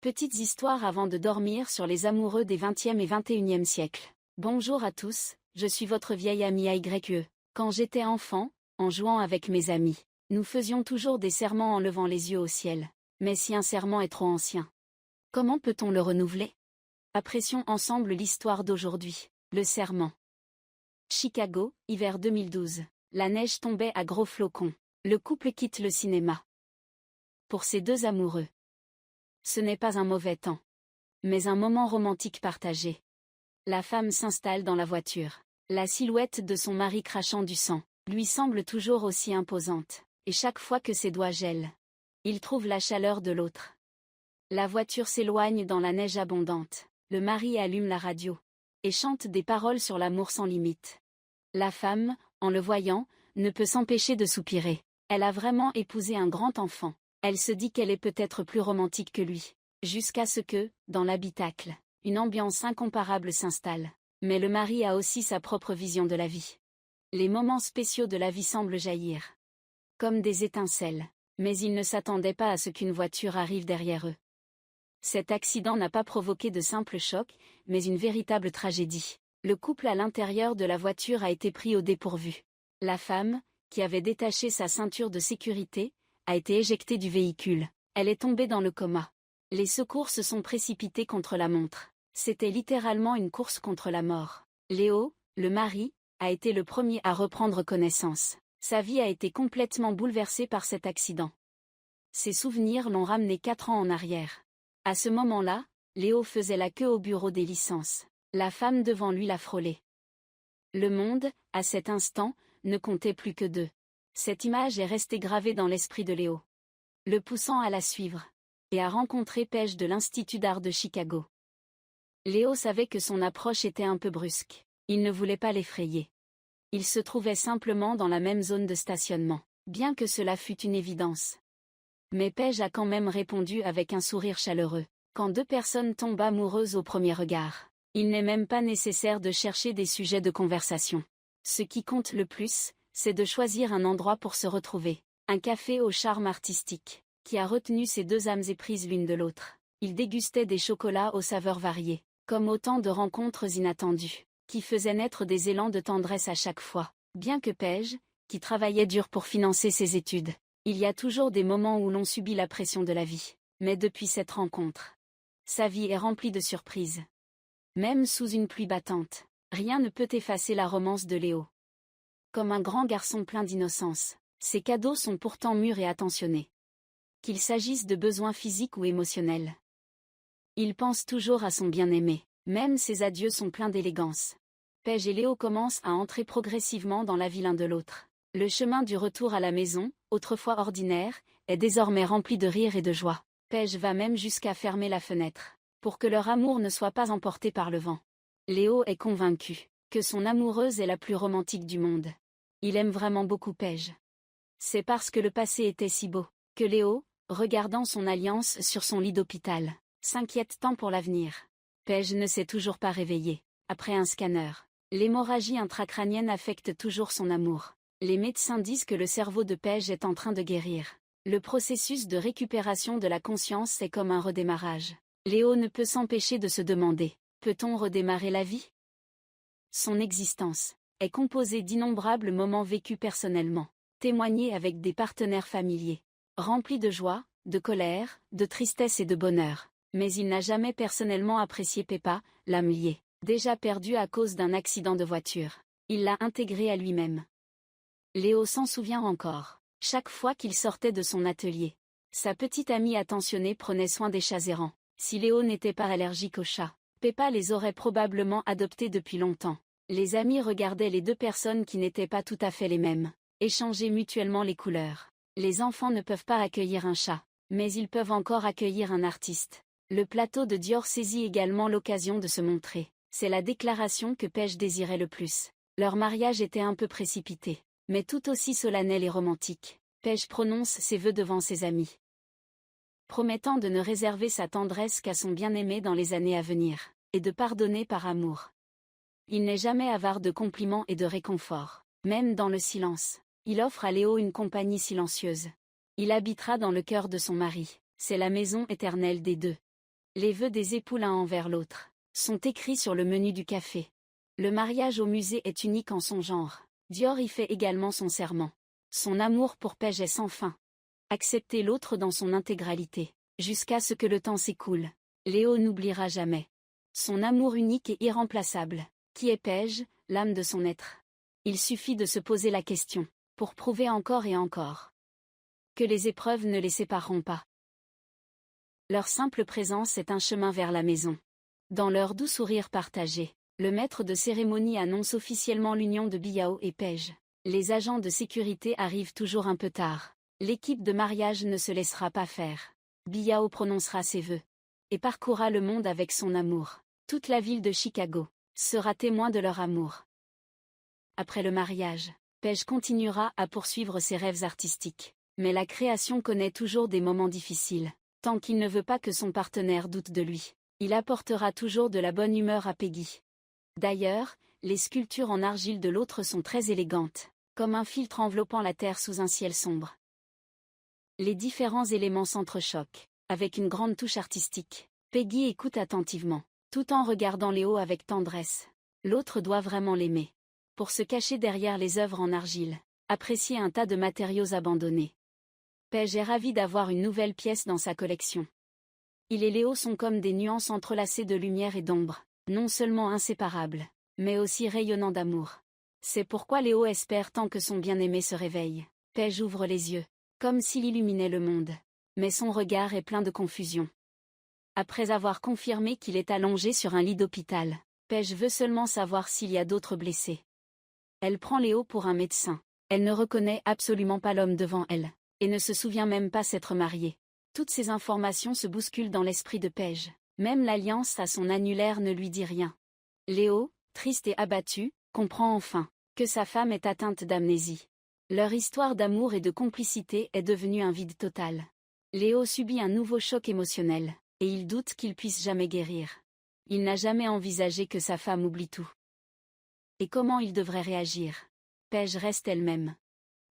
Petites histoires avant de dormir sur les amoureux des 20e et 21e siècles. Bonjour à tous, je suis votre vieille amie AYE. Quand j'étais enfant, en jouant avec mes amis, nous faisions toujours des serments en levant les yeux au ciel. Mais si un serment est trop ancien, comment peut-on le renouveler? Apprécions ensemble l'histoire d'aujourd'hui. Le serment. Chicago, hiver 2012. La neige tombait à gros flocons. Le couple quitte le cinéma. Pour ces deux amoureux, ce n'est pas un mauvais temps, mais un moment romantique partagé. La femme s'installe dans la voiture. La silhouette de son mari crachant du sang lui semble toujours aussi imposante, et chaque fois que ses doigts gèlent, il trouve la chaleur de l'autre. La voiture s'éloigne dans la neige abondante. Le mari allume la radio et chante des paroles sur l'amour sans limite. La femme, en le voyant, ne peut s'empêcher de soupirer. Elle a vraiment épousé un grand enfant. Elle se dit qu'elle est peut-être plus romantique que lui. Jusqu'à ce que, dans l'habitacle, une ambiance incomparable s'installe. Mais le mari a aussi sa propre vision de la vie. Les moments spéciaux de la vie semblent jaillir comme des étincelles. Mais ils ne s'attendaient pas à ce qu'une voiture arrive derrière eux. Cet accident n'a pas provoqué de simple choc, mais une véritable tragédie. Le couple à l'intérieur de la voiture a été pris au dépourvu. La femme, qui avait détaché sa ceinture de sécurité, a été éjectée du véhicule. Elle est tombée dans le coma. Les secours se sont précipités contre la montre. C'était littéralement une course contre la mort. Léo, le mari, a été le premier à reprendre connaissance. Sa vie a été complètement bouleversée par cet accident. Ses souvenirs l'ont ramené 4 ans en arrière. À ce moment-là, Léo faisait la queue au bureau des licences. La femme devant lui la frôlait. Le monde, à cet instant, ne comptait plus que d'eux. Cette image est restée gravée dans l'esprit de Léo, le poussant à la suivre, et à rencontrer Paige de l'Institut d'art de Chicago. Léo savait que son approche était un peu brusque. Il ne voulait pas l'effrayer. Il se trouvait simplement dans la même zone de stationnement, bien que cela fût une évidence. Mais Paige a quand même répondu avec un sourire chaleureux. Quand deux personnes tombent amoureuses au premier regard, il n'est même pas nécessaire de chercher des sujets de conversation. Ce qui compte le plus, c'est de choisir un endroit pour se retrouver. Un café au charme artistique, qui a retenu ces deux âmes éprises l'une de l'autre. Ils dégustaient des chocolats aux saveurs variées, comme autant de rencontres inattendues, qui faisaient naître des élans de tendresse à chaque fois. Bien que Paige, qui travaillait dur pour financer ses études, il y a toujours des moments où l'on subit la pression de la vie. Mais depuis cette rencontre, sa vie est remplie de surprises. Même sous une pluie battante, rien ne peut effacer la romance de Léo. Comme un grand garçon plein d'innocence, ses cadeaux sont pourtant mûrs et attentionnés. Qu'il s'agisse de besoins physiques ou émotionnels. Il pense toujours à son bien-aimé, même ses adieux sont pleins d'élégance. Paige et Léo commencent à entrer progressivement dans la vie l'un de l'autre. Le chemin du retour à la maison, autrefois ordinaire, est désormais rempli de rire et de joie. Paige va même jusqu'à fermer la fenêtre, pour que leur amour ne soit pas emporté par le vent. Léo est convaincu que son amoureuse est la plus romantique du monde. Il aime vraiment beaucoup Paige. C'est parce que le passé était si beau, que Léo, regardant son alliance sur son lit d'hôpital, s'inquiète tant pour l'avenir. Paige ne s'est toujours pas réveillée. Après un scanner, l'hémorragie intracrânienne affecte toujours son amour. Les médecins disent que le cerveau de Paige est en train de guérir. Le processus de récupération de la conscience est comme un redémarrage. Léo ne peut s'empêcher de se demander, peut-on redémarrer la vie? Son existence est composée d'innombrables moments vécus personnellement, témoignés avec des partenaires familiers, remplis de joie, de colère, de tristesse et de bonheur. Mais il n'a jamais personnellement apprécié Peppa, l'âme liée, déjà perdue à cause d'un accident de voiture. Il l'a intégrée à lui-même. Léo s'en souvient encore. Chaque fois qu'il sortait de son atelier, sa petite amie attentionnée prenait soin des chats errants. Si Léo n'était pas allergique aux chats, Peppa les aurait probablement adoptés depuis longtemps. Les amis regardaient les deux personnes qui n'étaient pas tout à fait les mêmes, échanger mutuellement les couleurs. Les enfants ne peuvent pas accueillir un chat, mais ils peuvent encore accueillir un artiste. Le plateau de Dior saisit également l'occasion de se montrer. C'est la déclaration que Paige désirait le plus. Leur mariage était un peu précipité, mais tout aussi solennel et romantique. Paige prononce ses vœux devant ses amis, promettant de ne réserver sa tendresse qu'à son bien-aimé dans les années à venir, et de pardonner par amour. Il n'est jamais avare de compliments et de réconfort, même dans le silence. Il offre à Léo une compagnie silencieuse. Il habitera dans le cœur de son mari. C'est la maison éternelle des deux. Les vœux des époux l'un envers l'autre sont écrits sur le menu du café. Le mariage au musée est unique en son genre. Dior y fait également son serment. Son amour pour Paige est sans fin. Accepter l'autre dans son intégralité, jusqu'à ce que le temps s'écoule. Léo n'oubliera jamais son amour unique et irremplaçable. Qui est Paige, l'âme de son être? Il suffit de se poser la question, pour prouver encore et encore que les épreuves ne les sépareront pas. Leur simple présence est un chemin vers la maison. Dans leur doux sourire partagé, le maître de cérémonie annonce officiellement l'union de Biao et Paige. Les agents de sécurité arrivent toujours un peu tard. L'équipe de mariage ne se laissera pas faire. Biao prononcera ses vœux et parcourra le monde avec son amour. Toute la ville de Chicago sera témoin de leur amour. Après le mariage, Paige continuera à poursuivre ses rêves artistiques. Mais la création connaît toujours des moments difficiles. Tant qu'il ne veut pas que son partenaire doute de lui, il apportera toujours de la bonne humeur à Peggy. D'ailleurs, les sculptures en argile de l'autre sont très élégantes, comme un filtre enveloppant la terre sous un ciel sombre. Les différents éléments s'entrechoquent, avec une grande touche artistique. Peggy écoute attentivement, tout en regardant Léo avec tendresse. L'autre doit vraiment l'aimer. Pour se cacher derrière les œuvres en argile, apprécier un tas de matériaux abandonnés. Paige est ravie d'avoir une nouvelle pièce dans sa collection. Il et Léo sont comme des nuances entrelacées de lumière et d'ombre, non seulement inséparables, mais aussi rayonnants d'amour. C'est pourquoi Léo espère tant que son bien-aimé se réveille. Paige ouvre les yeux, comme s'il illuminait le monde. Mais son regard est plein de confusion. Après avoir confirmé qu'il est allongé sur un lit d'hôpital, Paige veut seulement savoir s'il y a d'autres blessés. Elle prend Léo pour un médecin. Elle ne reconnaît absolument pas l'homme devant elle, et ne se souvient même pas s'être mariée. Toutes ces informations se bousculent dans l'esprit de Paige. Même l'alliance à son annulaire ne lui dit rien. Léo, triste et abattu, comprend enfin que sa femme est atteinte d'amnésie. Leur histoire d'amour et de complicité est devenue un vide total. Léo subit un nouveau choc émotionnel, et il doute qu'il puisse jamais guérir. Il n'a jamais envisagé que sa femme oublie tout. Et comment il devrait réagir? Paige reste elle-même.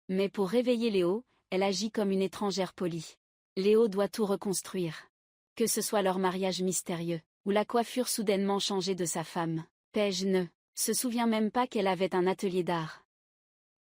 Mais pour réveiller Léo, elle agit comme une étrangère polie. Léo doit tout reconstruire. Que ce soit leur mariage mystérieux, ou la coiffure soudainement changée de sa femme, Paige ne se souvient même pas qu'elle avait un atelier d'art.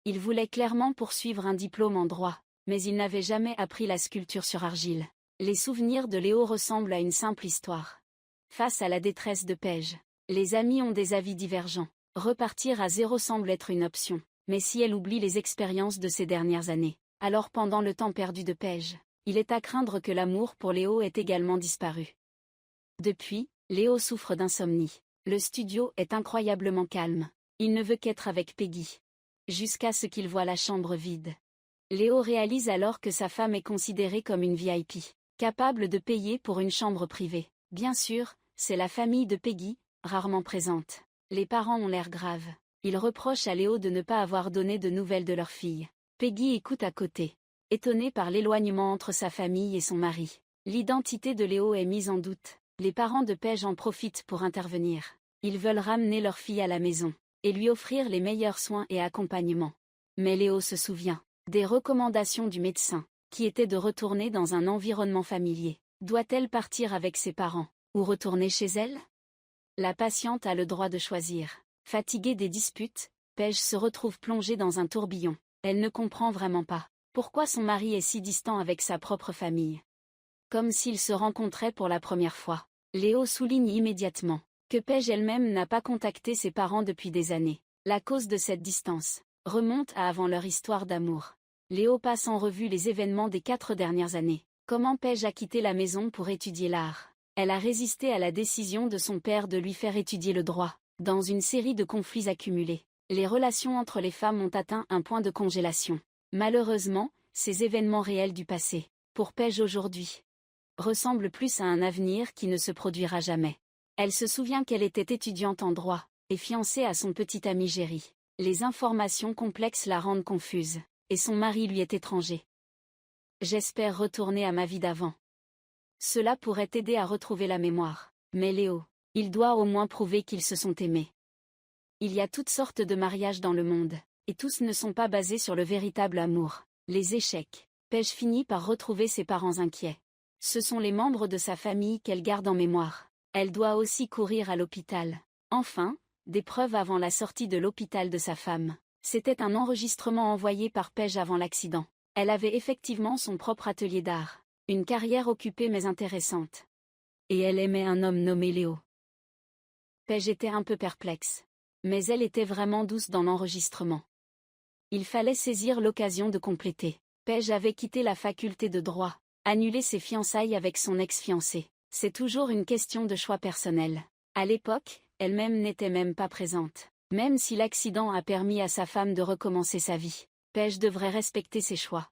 Il voulait clairement poursuivre un diplôme en droit, mais il n'avait jamais appris la sculpture sur argile. Les souvenirs de Léo ressemblent à une simple histoire. Face à la détresse de Paige, les amis ont des avis divergents. Repartir à zéro semble être une option, mais si elle oublie les expériences de ces dernières années, alors pendant le temps perdu de Paige, il est à craindre que l'amour pour Léo ait également disparu. Depuis, Léo souffre d'insomnie. Le studio est incroyablement calme. Il ne veut qu'être avec Peggy. Jusqu'à ce qu'il voit la chambre vide. Léo réalise alors que sa femme est considérée comme une VIP, capable de payer pour une chambre privée. Bien sûr, c'est la famille de Peggy, rarement présente. Les parents ont l'air graves. Ils reprochent à Léo de ne pas avoir donné de nouvelles de leur fille. Peggy écoute à côté, étonnée par l'éloignement entre sa famille et son mari. L'identité de Léo est mise en doute. Les parents de Paige en profitent pour intervenir. Ils veulent ramener leur fille à la maison, et lui offrir les meilleurs soins et accompagnement. Mais Léo se souvient des recommandations du médecin, qui était de retourner dans un environnement familier. Doit-elle partir avec ses parents, ou retourner chez elle? La patiente a le droit de choisir. Fatiguée des disputes, Paige se retrouve plongée dans un tourbillon. Elle ne comprend vraiment pas pourquoi son mari est si distant avec sa propre famille. Comme s'ils se rencontraient pour la première fois. Léo souligne immédiatement que Paige elle-même n'a pas contacté ses parents depuis des années. La cause de cette distance remonte à avant leur histoire d'amour. Léo passe en revue les événements des 4 dernières années. Comment Paige a quitté la maison pour étudier l'art. Elle a résisté à la décision de son père de lui faire étudier le droit. Dans une série de conflits accumulés, les relations entre les femmes ont atteint un point de congélation. Malheureusement, ces événements réels du passé, pour Paige aujourd'hui, ressemblent plus à un avenir qui ne se produira jamais. Elle se souvient qu'elle était étudiante en droit, et fiancée à son petit ami Jerry. Les informations complexes la rendent confuse, et son mari lui est étranger. J'espère retourner à ma vie d'avant. Cela pourrait aider à retrouver la mémoire. Mais Léo, il doit au moins prouver qu'ils se sont aimés. Il y a toutes sortes de mariages dans le monde, et tous ne sont pas basés sur le véritable amour. Les échecs. Paige finit par retrouver ses parents inquiets. Ce sont les membres de sa famille qu'elle garde en mémoire. Elle doit aussi courir à l'hôpital. Enfin, des preuves avant la sortie de l'hôpital de sa femme. C'était un enregistrement envoyé par Paige avant l'accident. Elle avait effectivement son propre atelier d'art. Une carrière occupée mais intéressante. Et elle aimait un homme nommé Léo. Paige était un peu perplexe. Mais elle était vraiment douce dans l'enregistrement. Il fallait saisir l'occasion de compléter. Paige avait quitté la faculté de droit, annulé ses fiançailles avec son ex-fiancé. C'est toujours une question de choix personnel. À l'époque, elle-même n'était même pas présente. Même si l'accident a permis à sa femme de recommencer sa vie, Paige devrait respecter ses choix.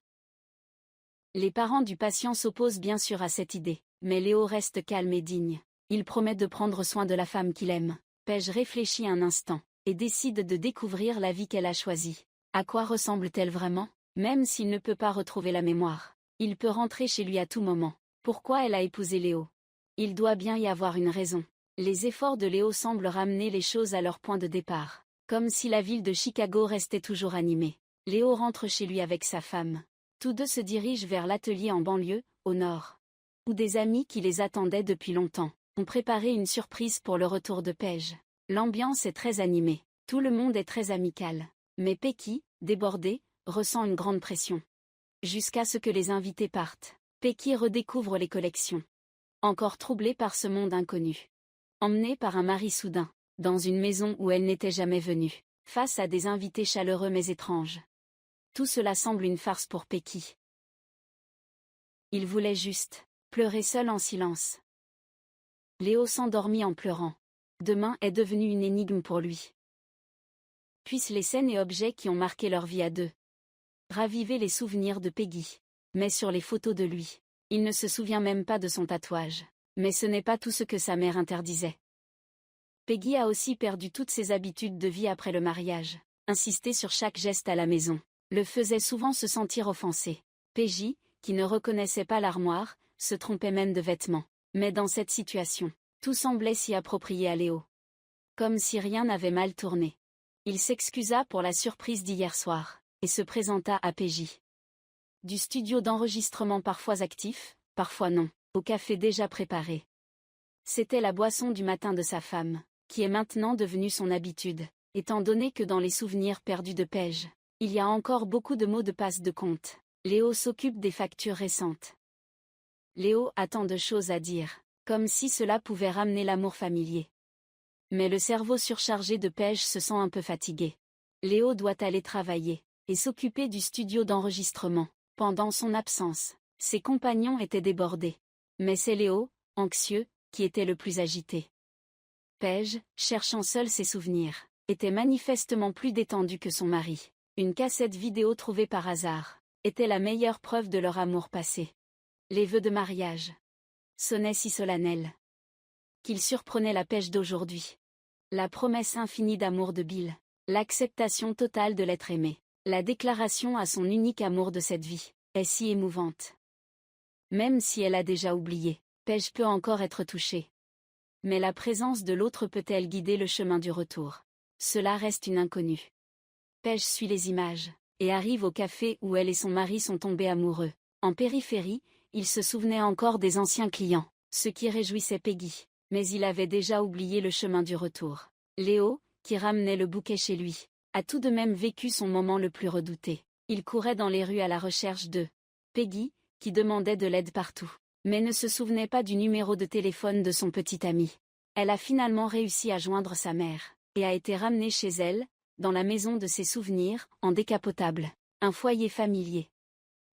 Les parents du patient s'opposent bien sûr à cette idée, mais Léo reste calme et digne. Il promet de prendre soin de la femme qu'il aime. Paige réfléchit un instant, et décide de découvrir la vie qu'elle a choisie. À quoi ressemble-t-elle vraiment? Même s'il ne peut pas retrouver la mémoire, il peut rentrer chez lui à tout moment. Pourquoi elle a épousé Léo? Il doit bien y avoir une raison. Les efforts de Léo semblent ramener les choses à leur point de départ. Comme si la ville de Chicago restait toujours animée. Léo rentre chez lui avec sa femme. Tous deux se dirigent vers l'atelier en banlieue, au nord. Où des amis qui les attendaient depuis longtemps ont préparé une surprise pour le retour de Paige. L'ambiance est très animée. Tout le monde est très amical. Mais Becky, débordée, ressent une grande pression. Jusqu'à ce que les invités partent, Becky redécouvre les collections. Encore troublée par ce monde inconnu. Emmenée par un mari soudain, dans une maison où elle n'était jamais venue, face à des invités chaleureux mais étranges. Tout cela semble une farce pour Becky. Il voulait juste pleurer seul en silence. Léo s'endormit en pleurant. Demain est devenu une énigme pour lui. Puissent les scènes et objets qui ont marqué leur vie à deux raviver les souvenirs de Peggy. Mais sur les photos de lui, il ne se souvient même pas de son tatouage. Mais ce n'est pas tout ce que sa mère interdisait. Peggy a aussi perdu toutes ses habitudes de vie après le mariage. Insister sur chaque geste à la maison le faisait souvent se sentir offensé. Peggy, qui ne reconnaissait pas l'armoire, se trompait même de vêtements. Mais dans cette situation, tout semblait s'y approprier à Léo. Comme si rien n'avait mal tourné. Il s'excusa pour la surprise d'hier soir, et se présenta à Peggy. Du studio d'enregistrement parfois actif, parfois non, au café déjà préparé. C'était la boisson du matin de sa femme, qui est maintenant devenue son habitude, étant donné que dans les souvenirs perdus de Paige, il y a encore beaucoup de mots de passe de compte. Léo s'occupe des factures récentes. Léo a tant de choses à dire, comme si cela pouvait ramener l'amour familier. Mais le cerveau surchargé de Paige se sent un peu fatigué. Léo doit aller travailler, et s'occuper du studio d'enregistrement. Pendant son absence, ses compagnons étaient débordés. Mais c'est Léo, anxieux, qui était le plus agité. Paige, cherchant seule ses souvenirs, était manifestement plus détendue que son mari. Une cassette vidéo trouvée par hasard était la meilleure preuve de leur amour passé. Les vœux de mariage sonnaient si solennels qu'ils surprenaient la Paige d'aujourd'hui. La promesse infinie d'amour de Bill, l'acceptation totale de l'être aimé, la déclaration à son unique amour de cette vie, est si émouvante. Même si elle a déjà oublié, Paige peut encore être touchée. Mais la présence de l'autre peut-elle guider le chemin du retour? Cela reste une inconnue. Paige suit les images, et arrive au café où elle et son mari sont tombés amoureux. En périphérie, il se souvenait encore des anciens clients, ce qui réjouissait Peggy. Mais il avait déjà oublié le chemin du retour. Léo, qui ramenait le bouquet chez lui, a tout de même vécu son moment le plus redouté. Il courait dans les rues à la recherche de Peggy, qui demandait de l'aide partout, mais ne se souvenait pas du numéro de téléphone de son petit ami. Elle a finalement réussi à joindre sa mère, et a été ramenée chez elle, dans la maison de ses souvenirs, en décapotable, un foyer familier.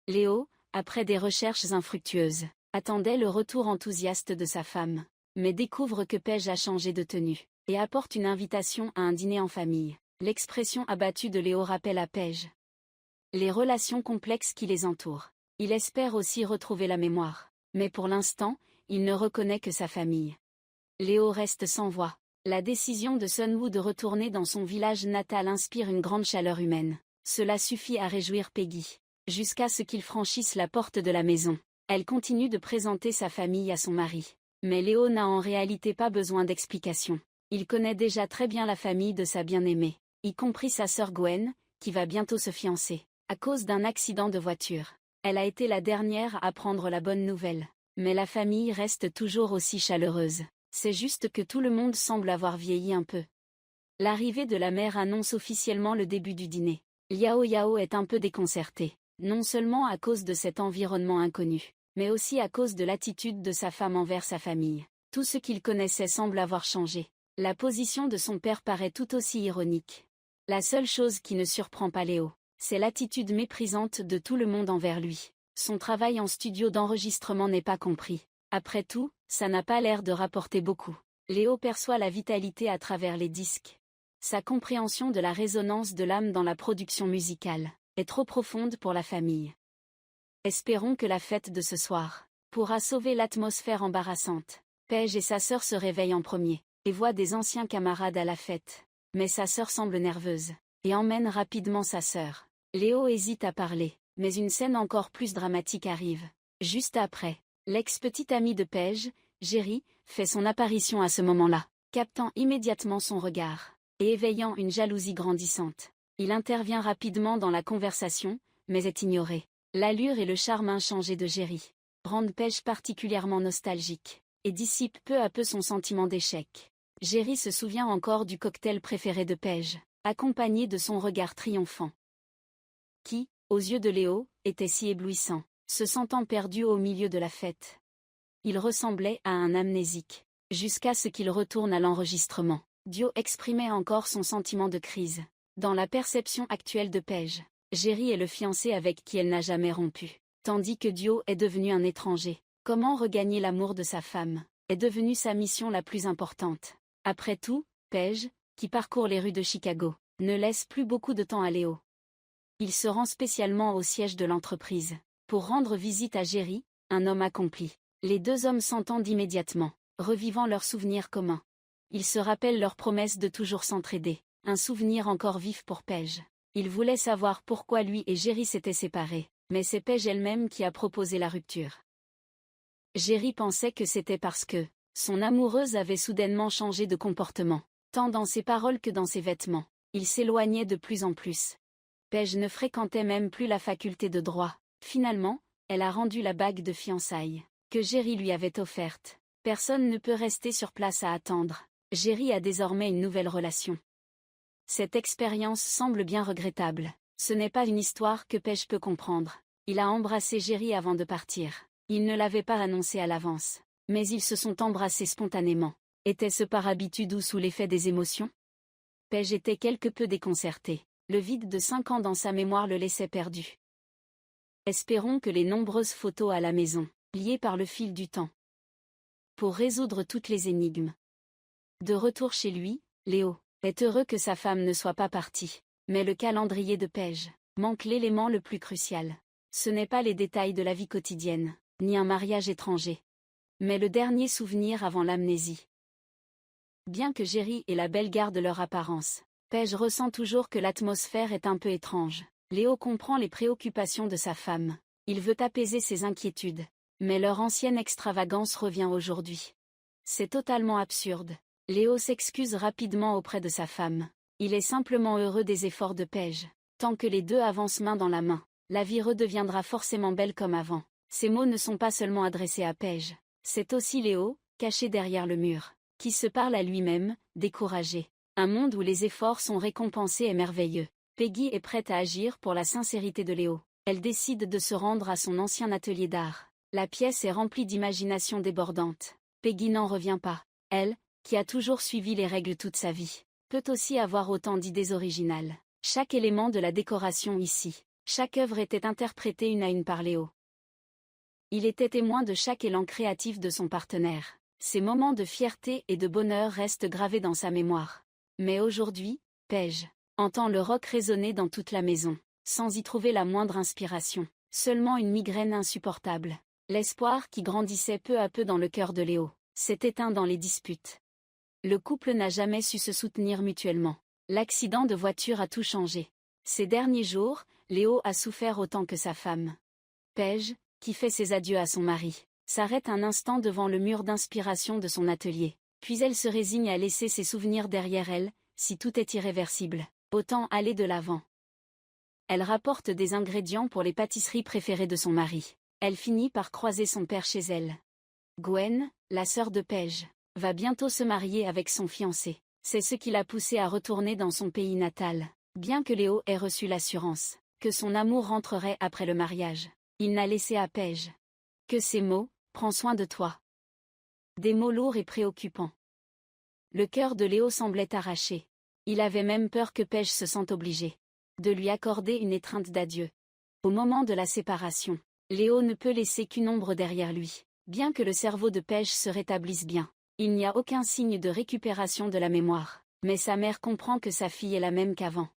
Léo, après des recherches infructueuses, attendait le retour enthousiaste de sa femme. Mais découvre que Paige a changé de tenue, et apporte une invitation à un dîner en famille. L'expression abattue de Léo rappelle à Paige les relations complexes qui les entourent. Il espère aussi retrouver la mémoire, mais pour l'instant, il ne reconnaît que sa famille. Léo reste sans voix. La décision de Sunwoo de retourner dans son village natal inspire une grande chaleur humaine. Cela suffit à réjouir Peggy. Jusqu'à ce qu'il franchisse la porte de la maison, elle continue de présenter sa famille à son mari. Mais Léo n'a en réalité pas besoin d'explications. Il connaît déjà très bien la famille de sa bien-aimée, y compris sa sœur Gwen, qui va bientôt se fiancer. À cause d'un accident de voiture, elle a été la dernière à apprendre la bonne nouvelle. Mais la famille reste toujours aussi chaleureuse. C'est juste que tout le monde semble avoir vieilli un peu. L'arrivée de la mère annonce officiellement le début du dîner. Liao Yao est un peu déconcerté, non seulement à cause de cet environnement inconnu, mais aussi à cause de l'attitude de sa femme envers sa famille. Tout ce qu'il connaissait semble avoir changé. La position de son père paraît tout aussi ironique. La seule chose qui ne surprend pas Léo, c'est l'attitude méprisante de tout le monde envers lui. Son travail en studio d'enregistrement n'est pas compris. Après tout, ça n'a pas l'air de rapporter beaucoup. Léo perçoit la vitalité à travers les disques. Sa compréhension de la résonance de l'âme dans la production musicale est trop profonde pour la famille. Espérons que la fête de ce soir pourra sauver l'atmosphère embarrassante. Paige et sa sœur se réveillent en premier et voient des anciens camarades à la fête. Mais sa sœur semble nerveuse et emmène rapidement sa sœur. Léo hésite à parler, mais une scène encore plus dramatique arrive. Juste après, l'ex-petite amie de Paige, Jerry, fait son apparition à ce moment-là, captant immédiatement son regard et éveillant une jalousie grandissante. Il intervient rapidement dans la conversation, mais est ignoré. L'allure et le charme inchangé de Jerry rendent Paige particulièrement nostalgique et dissipe peu à peu son sentiment d'échec. Jerry se souvient encore du cocktail préféré de Paige, accompagné de son regard triomphant, qui, aux yeux de Léo, était si éblouissant, se sentant perdu au milieu de la fête. Il ressemblait à un amnésique, jusqu'à ce qu'il retourne à l'enregistrement. Dio exprimait encore son sentiment de crise. Dans la perception actuelle de Paige, Jerry est le fiancé avec qui elle n'a jamais rompu, tandis que Dio est devenu un étranger. Comment regagner l'amour de sa femme est devenue sa mission la plus importante. Après tout, Paige, qui parcourt les rues de Chicago, ne laisse plus beaucoup de temps à Léo. Il se rend spécialement au siège de l'entreprise pour rendre visite à Jerry, un homme accompli. Les deux hommes s'entendent immédiatement, revivant leurs souvenirs communs. Ils se rappellent leur promesse de toujours s'entraider, un souvenir encore vif pour Paige. Il voulait savoir pourquoi lui et Jerry s'étaient séparés, mais c'est Paige elle-même qui a proposé la rupture. Jerry pensait que c'était parce que son amoureuse avait soudainement changé de comportement, tant dans ses paroles que dans ses vêtements. Il s'éloignait de plus en plus. Paige ne fréquentait même plus la faculté de droit. Finalement, elle a rendu la bague de fiançailles que Jerry lui avait offerte. Personne ne peut rester sur place à attendre. Jerry a désormais une nouvelle relation. Cette expérience semble bien regrettable. Ce n'est pas une histoire que Paige peut comprendre. Il a embrassé Jerry avant de partir. Il ne l'avait pas annoncé à l'avance. Mais ils se sont embrassés spontanément. Était-ce par habitude ou sous l'effet des émotions? Paige était quelque peu déconcertée. Le vide de 5 ans dans sa mémoire le laissait perdu. Espérons que les nombreuses photos à la maison, liées par le fil du temps, pour résoudre toutes les énigmes. De retour chez lui, Léo est heureux que sa femme ne soit pas partie. Mais le calendrier de Paige manque l'élément le plus crucial. Ce n'est pas les détails de la vie quotidienne, ni un mariage étranger, mais le dernier souvenir avant l'amnésie. Bien que Jerry et la belle gardent leur apparence, Paige ressent toujours que l'atmosphère est un peu étrange. Léo comprend les préoccupations de sa femme. Il veut apaiser ses inquiétudes. Mais leur ancienne extravagance revient aujourd'hui. C'est totalement absurde. Léo s'excuse rapidement auprès de sa femme. Il est simplement heureux des efforts de Paige. Tant que les deux avancent main dans la main, la vie redeviendra forcément belle comme avant. Ces mots ne sont pas seulement adressés à Paige. C'est aussi Léo, caché derrière le mur, qui se parle à lui-même, découragé. Un monde où les efforts sont récompensés est merveilleux. Peggy est prête à agir pour la sincérité de Léo. Elle décide de se rendre à son ancien atelier d'art. La pièce est remplie d'imagination débordante. Peggy n'en revient pas. Elle, qui a toujours suivi les règles toute sa vie, peut aussi avoir autant d'idées originales. Chaque élément de la décoration ici, chaque œuvre était interprétée une à une par Léo. Il était témoin de chaque élan créatif de son partenaire. Ces moments de fierté et de bonheur restent gravés dans sa mémoire. Mais aujourd'hui, Paige entend le rock résonner dans toute la maison, sans y trouver la moindre inspiration, seulement une migraine insupportable. L'espoir qui grandissait peu à peu dans le cœur de Léo s'est éteint dans les disputes. Le couple n'a jamais su se soutenir mutuellement. L'accident de voiture a tout changé. Ces derniers jours, Léo a souffert autant que sa femme. Paige, qui fait ses adieux à son mari, s'arrête un instant devant le mur d'inspiration de son atelier. Puis elle se résigne à laisser ses souvenirs derrière elle. Si tout est irréversible, autant aller de l'avant. Elle rapporte des ingrédients pour les pâtisseries préférées de son mari. Elle finit par croiser son père chez elle. Gwen, la sœur de Paige, va bientôt se marier avec son fiancé. C'est ce qui l'a poussé à retourner dans son pays natal. Bien que Léo ait reçu l'assurance que son amour rentrerait après le mariage, il n'a laissé à Paige que ces mots, prends soin de toi. Des mots lourds et préoccupants. Le cœur de Léo semblait arraché. Il avait même peur que Paige se sente obligée de lui accorder une étreinte d'adieu. Au moment de la séparation, Léo ne peut laisser qu'une ombre derrière lui. Bien que le cerveau de Paige se rétablisse bien, il n'y a aucun signe de récupération de la mémoire, mais sa mère comprend que sa fille est la même qu'avant.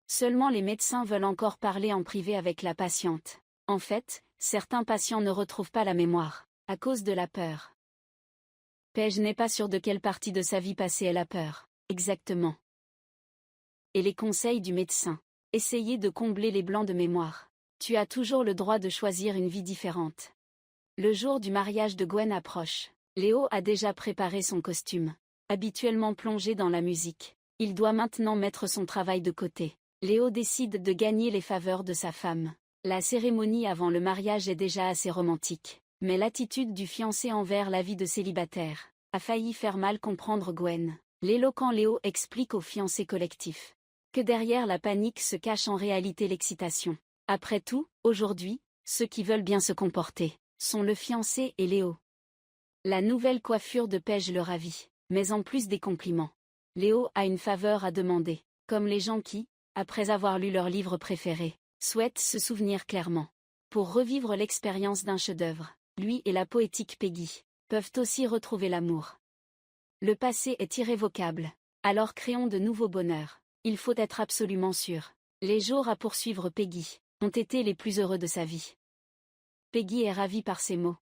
Seulement les médecins veulent encore parler en privé avec la patiente. En fait, certains patients ne retrouvent pas la mémoire, à cause de la peur. Paige n'est pas sûre de quelle partie de sa vie passée elle a peur, exactement. Et les conseils du médecin. Essayez de combler les blancs de mémoire. Tu as toujours le droit de choisir une vie différente. Le jour du mariage de Gwen approche. Léo a déjà préparé son costume. Habituellement plongé dans la musique, il doit maintenant mettre son travail de côté. Léo décide de gagner les faveurs de sa femme. La cérémonie avant le mariage est déjà assez romantique, mais l'attitude du fiancé envers la vie de célibataire a failli faire mal comprendre Gwen. L'éloquent Léo explique au fiancé collectif que derrière la panique se cache en réalité l'excitation. Après tout, aujourd'hui, ceux qui veulent bien se comporter sont le fiancé et Léo. La nouvelle coiffure de Paige le ravit, mais en plus des compliments, Léo a une faveur à demander, comme les gens qui, après avoir lu leur livre préféré, souhaitent se souvenir clairement. Pour revivre l'expérience d'un chef-d'œuvre, lui et la poétique Peggy peuvent aussi retrouver l'amour. Le passé est irrévocable, alors créons de nouveaux bonheurs. Il faut être absolument sûr. Les jours à poursuivre Peggy ont été les plus heureux de sa vie. Peggy est ravie par ces mots.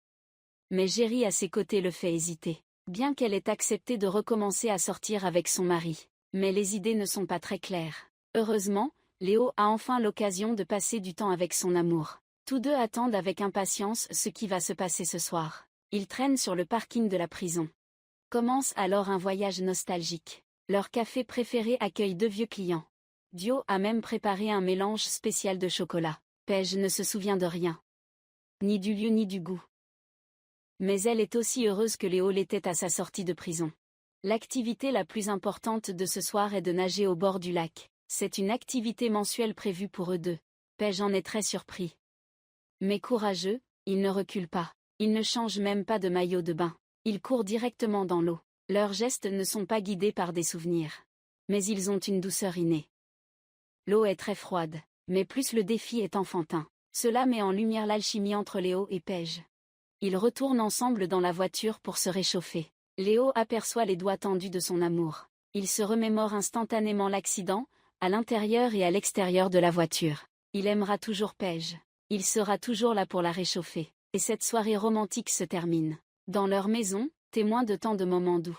Mais Jerry à ses côtés le fait hésiter. Bien qu'elle ait accepté de recommencer à sortir avec son mari, mais les idées ne sont pas très claires. Heureusement, Léo a enfin l'occasion de passer du temps avec son amour. Tous deux attendent avec impatience ce qui va se passer ce soir. Ils traînent sur le parking de la prison. Commence alors un voyage nostalgique. Leur café préféré accueille deux vieux clients. Dio a même préparé un mélange spécial de chocolat. Paige ne se souvient de rien. Ni du lieu ni du goût. Mais elle est aussi heureuse que Léo l'était à sa sortie de prison. L'activité la plus importante de ce soir est de nager au bord du lac. C'est une activité mensuelle prévue pour eux deux. Paige en est très surpris. Mais courageux, il ne recule pas. Il ne change même pas de maillot de bain. Il court directement dans l'eau. Leurs gestes ne sont pas guidés par des souvenirs. Mais ils ont une douceur innée. L'eau est très froide, mais plus le défi est enfantin. Cela met en lumière l'alchimie entre Léo et Paige. Ils retournent ensemble dans la voiture pour se réchauffer. Léo aperçoit les doigts tendus de son amour. Il se remémore instantanément l'accident, à l'intérieur et à l'extérieur de la voiture. Il aimera toujours Paige. Il sera toujours là pour la réchauffer. Et cette soirée romantique se termine. Dans leur maison, témoin de tant de moments doux.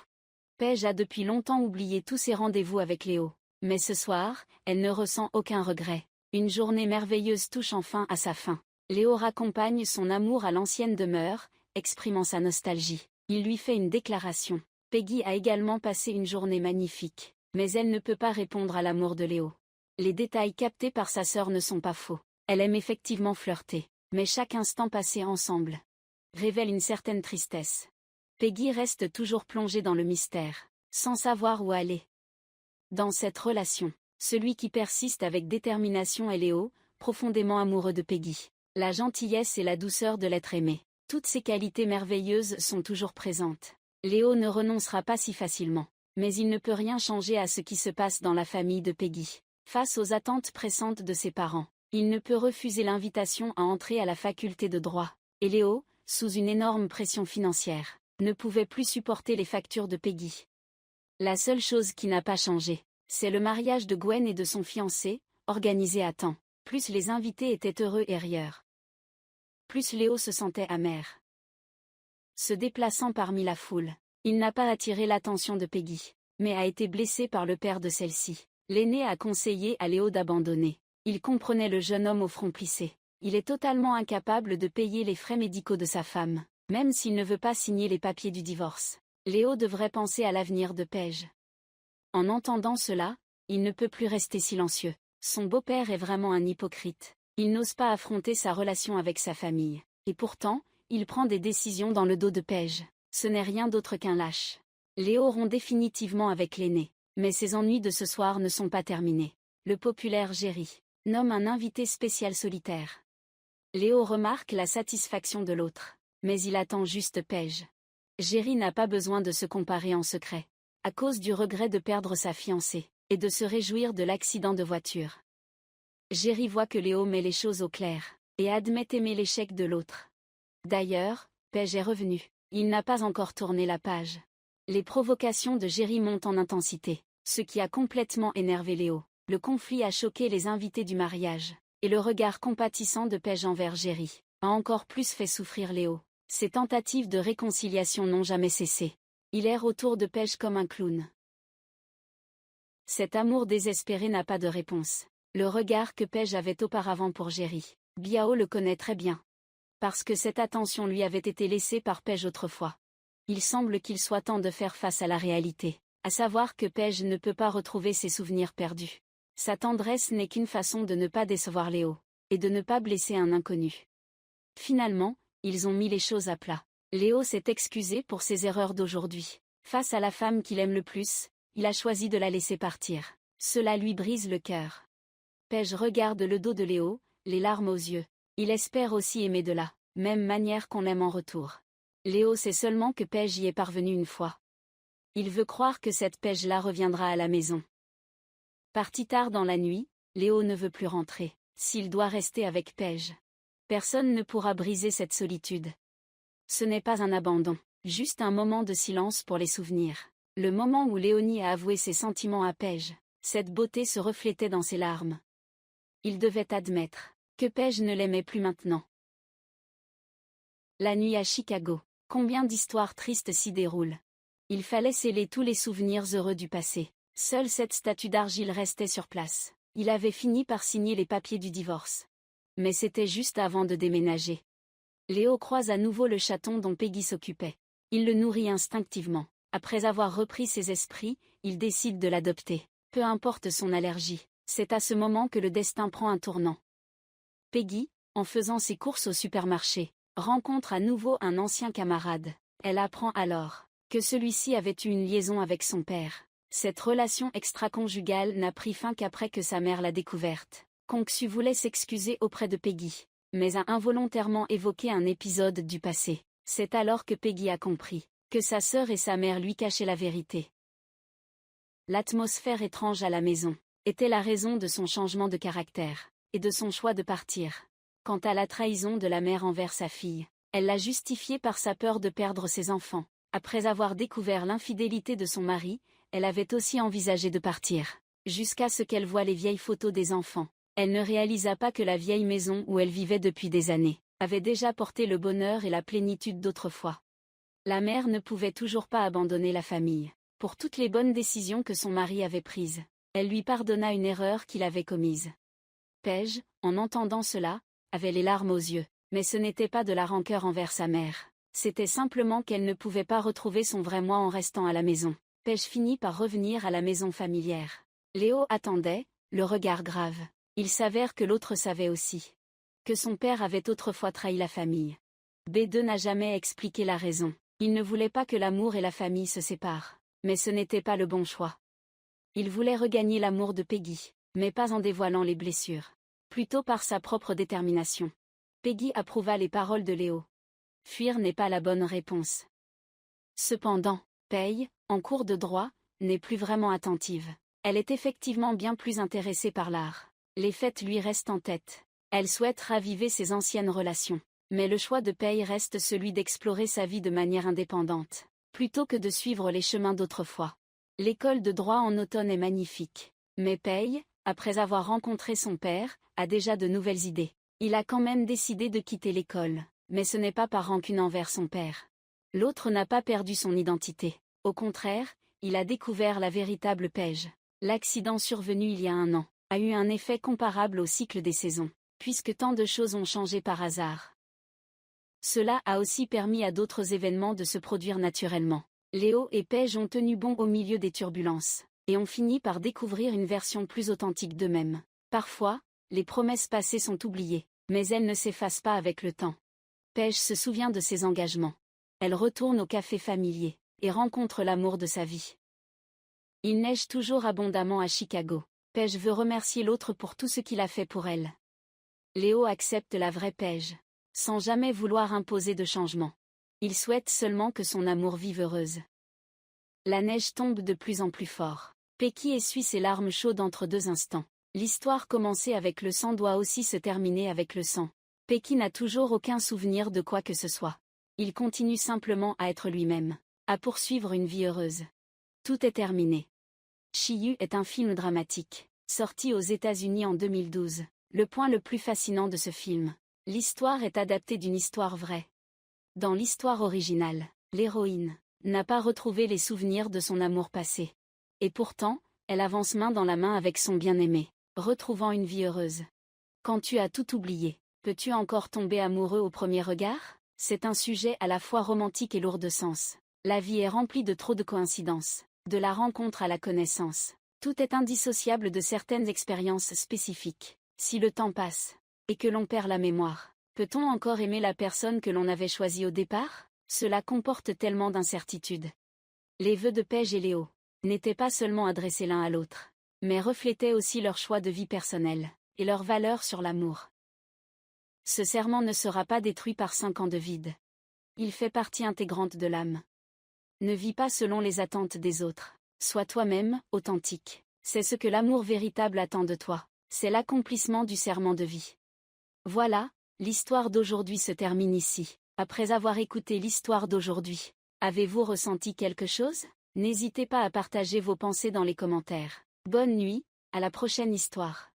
Paige a depuis longtemps oublié tous ses rendez-vous avec Léo. Mais ce soir, elle ne ressent aucun regret. Une journée merveilleuse touche enfin à sa fin. Léo raccompagne son amour à l'ancienne demeure, exprimant sa nostalgie. Il lui fait une déclaration. Peggy a également passé une journée magnifique, mais elle ne peut pas répondre à l'amour de Léo. Les détails captés par sa sœur ne sont pas faux. Elle aime effectivement flirter, mais chaque instant passé ensemble révèle une certaine tristesse. Peggy reste toujours plongée dans le mystère, sans savoir où aller. Dans cette relation, celui qui persiste avec détermination est Léo, profondément amoureux de Peggy. La gentillesse et la douceur de l'être aimé. Toutes ces qualités merveilleuses sont toujours présentes. Léo ne renoncera pas si facilement. Mais il ne peut rien changer à ce qui se passe dans la famille de Peggy. Face aux attentes pressantes de ses parents, il ne peut refuser l'invitation à entrer à la faculté de droit. Et Léo, sous une énorme pression financière, ne pouvait plus supporter les factures de Peggy. La seule chose qui n'a pas changé, c'est le mariage de Gwen et de son fiancé, organisé à temps. Plus les invités étaient heureux et rieurs, plus Léo se sentait amer. Se déplaçant parmi la foule, il n'a pas attiré l'attention de Peggy, mais a été blessé par le père de celle-ci. L'aîné a conseillé à Léo d'abandonner. Il comprenait le jeune homme au front plissé. Il est totalement incapable de payer les frais médicaux de sa femme, même s'il ne veut pas signer les papiers du divorce. Léo devrait penser à l'avenir de Paige. En entendant cela, il ne peut plus rester silencieux. Son beau-père est vraiment un hypocrite. Il n'ose pas affronter sa relation avec sa famille. Et pourtant, il prend des décisions dans le dos de Paige. Ce n'est rien d'autre qu'un lâche. Léo rompt définitivement avec l'aîné. Mais ses ennuis de ce soir ne sont pas terminés. Le populaire Jerry nomme un invité spécial solitaire. Léo remarque la satisfaction de l'autre. Mais il attend juste Paige. Jerry n'a pas besoin de se comparer en secret. À cause du regret de perdre sa fiancée, et de se réjouir de l'accident de voiture. Jerry voit que Léo met les choses au clair, et admet aimer l'échec de l'autre. D'ailleurs, Paige est revenue. Il n'a pas encore tourné la page. Les provocations de Jerry montent en intensité, ce qui a complètement énervé Léo. Le conflit a choqué les invités du mariage, et le regard compatissant de Paige envers Jerry a encore plus fait souffrir Léo. Ses tentatives de réconciliation n'ont jamais cessé. Il erre autour de Paige comme un clown. Cet amour désespéré n'a pas de réponse. Le regard que Paige avait auparavant pour Jerry, Biao le connaît très bien. Parce que cette attention lui avait été laissée par Paige autrefois. Il semble qu'il soit temps de faire face à la réalité, à savoir que Paige ne peut pas retrouver ses souvenirs perdus. Sa tendresse n'est qu'une façon de ne pas décevoir Léo, et de ne pas blesser un inconnu. Finalement, ils ont mis les choses à plat. Léo s'est excusé pour ses erreurs d'aujourd'hui. Face à la femme qu'il aime le plus, il a choisi de la laisser partir. Cela lui brise le cœur. Paige regarde le dos de Léo, les larmes aux yeux. Il espère aussi aimer de la même manière qu'on l'aime en retour. Léo sait seulement que Paige y est parvenue une fois. Il veut croire que cette Paige-là reviendra à la maison. Parti tard dans la nuit, Léo ne veut plus rentrer. S'il doit rester avec Paige, personne ne pourra briser cette solitude. Ce n'est pas un abandon, juste un moment de silence pour les souvenirs. Le moment où Léonie a avoué ses sentiments à Paige, cette beauté se reflétait dans ses larmes. Il devait admettre que Paige ne l'aimait plus maintenant. La nuit à Chicago. Combien d'histoires tristes s'y déroulent. Il fallait sceller tous les souvenirs heureux du passé. Seule cette statue d'argile restait sur place. Il avait fini par signer les papiers du divorce. Mais c'était juste avant de déménager. Léo croise à nouveau le chaton dont Peggy s'occupait. Il le nourrit instinctivement. Après avoir repris ses esprits, il décide de l'adopter. Peu importe son allergie. C'est à ce moment que le destin prend un tournant. Peggy, en faisant ses courses au supermarché, rencontre à nouveau un ancien camarade. Elle apprend alors que celui-ci avait eu une liaison avec son père. Cette relation extra-conjugale n'a pris fin qu'après que sa mère l'a découverte. Kong-su voulait s'excuser auprès de Peggy, mais a involontairement évoqué un épisode du passé. C'est alors que Peggy a compris que sa sœur et sa mère lui cachaient la vérité. L'atmosphère étrange à la maison était la raison de son changement de caractère, et de son choix de partir. Quant à la trahison de la mère envers sa fille, elle l'a justifiée par sa peur de perdre ses enfants. Après avoir découvert l'infidélité de son mari, elle avait aussi envisagé de partir, jusqu'à ce qu'elle voie les vieilles photos des enfants. Elle ne réalisa pas que la vieille maison où elle vivait depuis des années avait déjà porté le bonheur et la plénitude d'autrefois. La mère ne pouvait toujours pas abandonner la famille. Pour toutes les bonnes décisions que son mari avait prises, elle lui pardonna une erreur qu'il avait commise. Paige, en entendant cela, avait les larmes aux yeux, mais ce n'était pas de la rancœur envers sa mère. C'était simplement qu'elle ne pouvait pas retrouver son vrai moi en restant à la maison. Paige finit par revenir à la maison familière. Léo attendait, le regard grave. Il s'avère que l'autre savait aussi que son père avait autrefois trahi la famille. B2 n'a jamais expliqué la raison. Il ne voulait pas que l'amour et la famille se séparent. Mais ce n'était pas le bon choix. Il voulait regagner l'amour de Peggy, mais pas en dévoilant les blessures. Plutôt par sa propre détermination. Peggy approuva les paroles de Léo. Fuir n'est pas la bonne réponse. Cependant, Paige, en cours de droit, n'est plus vraiment attentive. Elle est effectivement bien plus intéressée par l'art. Les fêtes lui restent en tête. Elle souhaite raviver ses anciennes relations. Mais le choix de Paige reste celui d'explorer sa vie de manière indépendante, plutôt que de suivre les chemins d'autrefois. L'école de droit en automne est magnifique. Mais Paige, après avoir rencontré son père, a déjà de nouvelles idées. Il a quand même décidé de quitter l'école, mais ce n'est pas par rancune envers son père. L'autre n'a pas perdu son identité. Au contraire, il a découvert la véritable Paige. L'accident survenu il y a 1 an a eu un effet comparable au cycle des saisons, puisque tant de choses ont changé par hasard. Cela a aussi permis à d'autres événements de se produire naturellement. Léo et Paige ont tenu bon au milieu des turbulences, et ont fini par découvrir une version plus authentique d'eux-mêmes. Parfois, les promesses passées sont oubliées, mais elles ne s'effacent pas avec le temps. Paige se souvient de ses engagements. Elle retourne au café familier, et rencontre l'amour de sa vie. Il neige toujours abondamment à Chicago. Paige veut remercier l'autre pour tout ce qu'il a fait pour elle. Léo accepte la vraie Paige, sans jamais vouloir imposer de changement. Il souhaite seulement que son amour vive heureuse. La neige tombe de plus en plus fort. Becky essuie ses larmes chaudes entre deux instants. L'histoire commencée avec le sang doit aussi se terminer avec le sang. Becky n'a toujours aucun souvenir de quoi que ce soit. Il continue simplement à être lui-même, à poursuivre une vie heureuse. Tout est terminé. Chi-Yu est un film dramatique, sorti aux États-Unis en 2012. Le point le plus fascinant de ce film, l'histoire est adaptée d'une histoire vraie. Dans l'histoire originale, l'héroïne n'a pas retrouvé les souvenirs de son amour passé. Et pourtant, elle avance main dans la main avec son bien-aimé, retrouvant une vie heureuse. Quand tu as tout oublié, peux-tu encore tomber amoureux au premier regard? C'est un sujet à la fois romantique et lourd de sens. La vie est remplie de trop de coïncidences, de la rencontre à la connaissance. Tout est indissociable de certaines expériences spécifiques. Si le temps passe, et que l'on perd la mémoire, peut-on encore aimer la personne que l'on avait choisie au départ? Cela comporte tellement d'incertitudes. Les vœux de Paige et Léo n'étaient pas seulement adressés l'un à l'autre, mais reflétaient aussi leur choix de vie personnelle, et leur valeur sur l'amour. Ce serment ne sera pas détruit par 5 ans de vide. Il fait partie intégrante de l'âme. Ne vis pas selon les attentes des autres. Sois toi-même, authentique. C'est ce que l'amour véritable attend de toi. C'est l'accomplissement du serment de vie. Voilà, l'histoire d'aujourd'hui se termine ici. Après avoir écouté l'histoire d'aujourd'hui, avez-vous ressenti quelque chose? N'hésitez pas à partager vos pensées dans les commentaires. Bonne nuit, à la prochaine histoire.